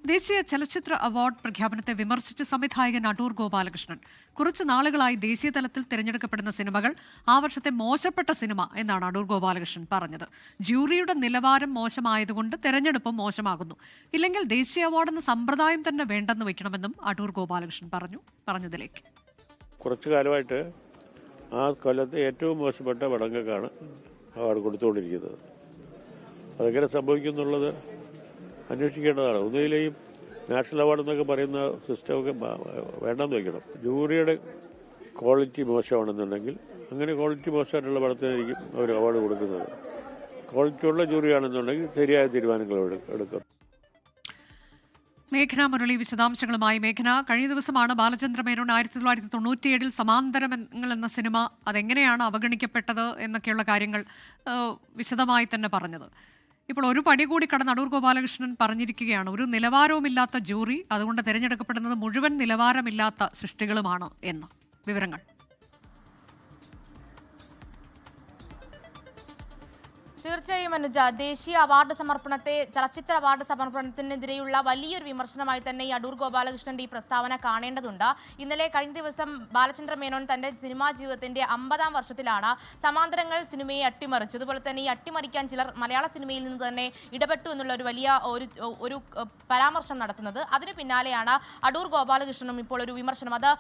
ദേശീയ ചലച്ചിത്ര അവാർഡ് പ്രഖ്യാപനത്തെ വിമർശിച്ച് സംവിധായകൻ അടൂർ ഗോപാലകൃഷ്ണൻ കുറച്ചു നാളുകളായി ദേശീയ തലത്തിൽ തിരഞ്ഞെടുക്കപ്പെടുന്ന സിനിമകൾ ആ വർഷത്തെ മോശപ്പെട്ട സിനിമ എന്നാണ് അടൂർ ഗോപാലകൃഷ്ണൻ പറഞ്ഞത്. ജൂറിയുടെ നിലവാരം മോശമായതുകൊണ്ട് തെരഞ്ഞെടുപ്പും മോശമാകുന്നു. ഇല്ലെങ്കിൽ ദേശീയ അവാർഡ് എന്ന സമ്പ്രദായം തന്നെ വേണ്ടെന്ന് വെക്കണമെന്നും അടൂർ ഗോപാലകൃഷ്ണൻ പറഞ്ഞതിലേക്ക്. കുറച്ചു കാലമായിട്ട് ആ കൊല്ലത്തെ ഏറ്റവും മോശപ്പെട്ട പടങ്ങൾക്കാണ് അവാർഡ് കൊടുത്തുകൊണ്ടിരിക്കുന്നത്. അതെങ്ങനെ സംഭവിക്കുന്നുള്ളത് അന്വേഷിക്കേണ്ടതാണ്. ഒന്നുകിലേയും നാഷണൽ അവാർഡ് എന്നൊക്കെ പറയുന്ന സിസ്റ്റമൊക്കെ വേണ്ടെന്ന് വയ്ക്കണം. ജൂറിയുടെ ക്വാളിറ്റി മോശമാണെന്നുണ്ടെങ്കിൽ അങ്ങനെ ക്വാളിറ്റി മോശമായിട്ടുള്ള പടത്തിനായിരിക്കും അവർ അവാർഡ് കൊടുക്കുന്നത്. ക്വാളിറ്റി ഉള്ള ജൂറിയാണെന്നുണ്ടെങ്കിൽ ശരിയായ തീരുമാനങ്ങൾ എടുക്കും. മേഘന മുരളി വിശദാംശങ്ങളുമായി. മേഘന, കഴിഞ്ഞ ദിവസമാണ് ബാലചന്ദ്ര മേനോൻ 1997 സമാന്തരങ്ങൾ എന്ന സിനിമ അതെങ്ങനെയാണ് അവഗണിക്കപ്പെട്ടത് എന്നൊക്കെയുള്ള കാര്യങ്ങൾ വിശദമായി തന്നെ പറഞ്ഞത്. ഇപ്പോൾ ഒരു പടി കൂടി കടന്ന് അടൂർ ഗോപാലകൃഷ്ണൻ പറഞ്ഞിരിക്കുകയാണ്, ഒരു നിലവാരവുമില്ലാത്ത ജൂറി, അതുകൊണ്ട് തിരഞ്ഞെടുക്കപ്പെടുന്നത് മുഴുവൻ നിലവാരമില്ലാത്ത സൃഷ്ടികളുമാണ് എന്ന്. വിവരങ്ങൾ. തീർച്ചയായും അനുജ, ദേശീയ അവാർഡ് സമർപ്പണത്തെ ചലച്ചിത്ര അവാർഡ് സമർപ്പണത്തിനെതിരെയുള്ള വലിയൊരു വിമർശനമായി തന്നെ ഈ അടൂർ ഗോപാലകൃഷ്ണന്റെ ഈ പ്രസ്താവന കാണേണ്ടതുണ്ട്. ഇന്നലെ കഴിഞ്ഞ ദിവസം ബാലചന്ദ്ര മേനോൻ തന്റെ സിനിമാ ജീവിതത്തിന്റെ 50-ാം വർഷത്തിലാണ് സമാന്തരങ്ങൾ സിനിമയെ അട്ടിമറിച്ചു. അതുപോലെ തന്നെ ഈ അട്ടിമറിക്കാൻ ചിലർ മലയാള സിനിമയിൽ നിന്ന് തന്നെ ഇടപെട്ടു എന്നുള്ള ഒരു വലിയ ഒരു പരാമർശം നടത്തുന്നത്. അതിന് പിന്നാലെയാണ് അടൂർ ഗോപാലകൃഷ്ണനും ഇപ്പോൾ ഒരു വിമർശനം. അത്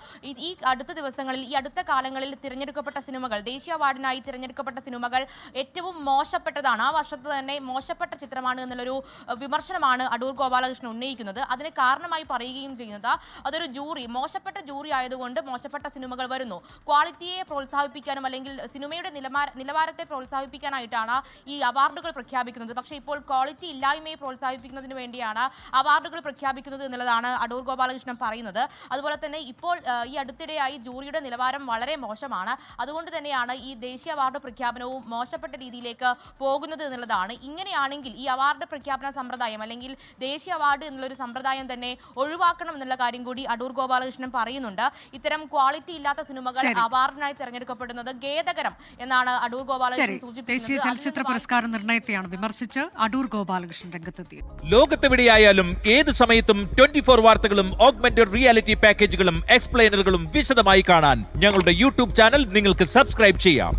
ഈ അടുത്ത ദിവസങ്ങളിൽ, ഈ അടുത്ത കാലങ്ങളിൽ തിരഞ്ഞെടുക്കപ്പെട്ട സിനിമകൾ, ദേശീയ അവാർഡിനായി തിരഞ്ഞെടുക്കപ്പെട്ട സിനിമകൾ ഏറ്റവും മോശപ്പെട്ട ആ വർഷത്ത് തന്നെ മോശപ്പെട്ട ചിത്രമാണ് എന്നുള്ളൊരു വിമർശനമാണ് അടൂർ ഗോപാലകൃഷ്ണൻ ഉന്നയിക്കുന്നത്. അതിന് കാരണമായി പറയുകയും ചെയ്യുന്നത് അതൊരു ജൂറി, മോശപ്പെട്ട ജൂറി ആയതുകൊണ്ട് മോശപ്പെട്ട സിനിമകൾ വരുന്നു. ക്വാളിറ്റിയെ പ്രോത്സാഹിപ്പിക്കാനും അല്ലെങ്കിൽ സിനിമയുടെ നിലവാരത്തെ പ്രോത്സാഹിപ്പിക്കാനായിട്ടാണ് ഈ അവാർഡുകൾ പ്രഖ്യാപിക്കുന്നത്. പക്ഷേ ഇപ്പോൾ ക്വാളിറ്റി ഇല്ലായ്മയെ പ്രോത്സാഹിപ്പിക്കുന്നതിന് വേണ്ടിയാണ് അവാർഡുകൾ പ്രഖ്യാപിക്കുന്നത് എന്നുള്ളതാണ് അടൂർ ഗോപാലകൃഷ്ണൻ പറയുന്നത്. അതുപോലെ തന്നെ ഇപ്പോൾ ഈ അടുത്തിടെയായി ജൂറിയുടെ നിലവാരം വളരെ മോശമാണ്. അതുകൊണ്ട് തന്നെയാണ് ഈ ദേശീയ അവാർഡ് പ്രഖ്യാപനവും മോശപ്പെട്ട രീതിയിലേക്ക് പോകുന്നത് എന്നുള്ളതാണ്. ഇങ്ങനെയാണെങ്കിൽ ഈ അവാർഡ് പ്രഖ്യാപന സമ്പ്രദായം അല്ലെങ്കിൽ ദേശീയ അവാർഡ് എന്നുള്ളൊരു സമ്പ്രദായം തന്നെ ഒഴിവാക്കണം എന്നുള്ള കാര്യം കൂടി അടൂർ ഗോപാലകൃഷ്ണൻ പറയുന്നുണ്ട്. ഇത്തരം ക്വാളിറ്റി ഇല്ലാത്ത സിനിമകൾ അവാർഡിനായി തിരഞ്ഞെടുക്കപ്പെടുന്നത് ഖേദകരം എന്നാണ് അടൂർ ഗോപാലകൃഷ്ണൻ സൂചിപ്പിക്കുന്നത്. ദേശീയ ചലച്ചിത്ര പുരസ്കാര നിർണയത്തെയാണ് വിമർശിച്ച് അടൂർ ഗോപാലകൃഷ്ണൻ രംഗത്തെത്തിയത്. ലോകത്തെവിടെയായാലും ഏത് സമയത്തും 24 വാർത്തകളും ഓഗ്മെന്റഡ് റിയാലിറ്റി പാക്കേജുകളും എക്സ്പ്ലെയിനറുകളും വിശദമായി കാണാൻ ഞങ്ങളുടെ യൂട്യൂബ് ചാനൽ നിങ്ങൾക്ക് സബ്സ്ക്രൈബ് ചെയ്യാം.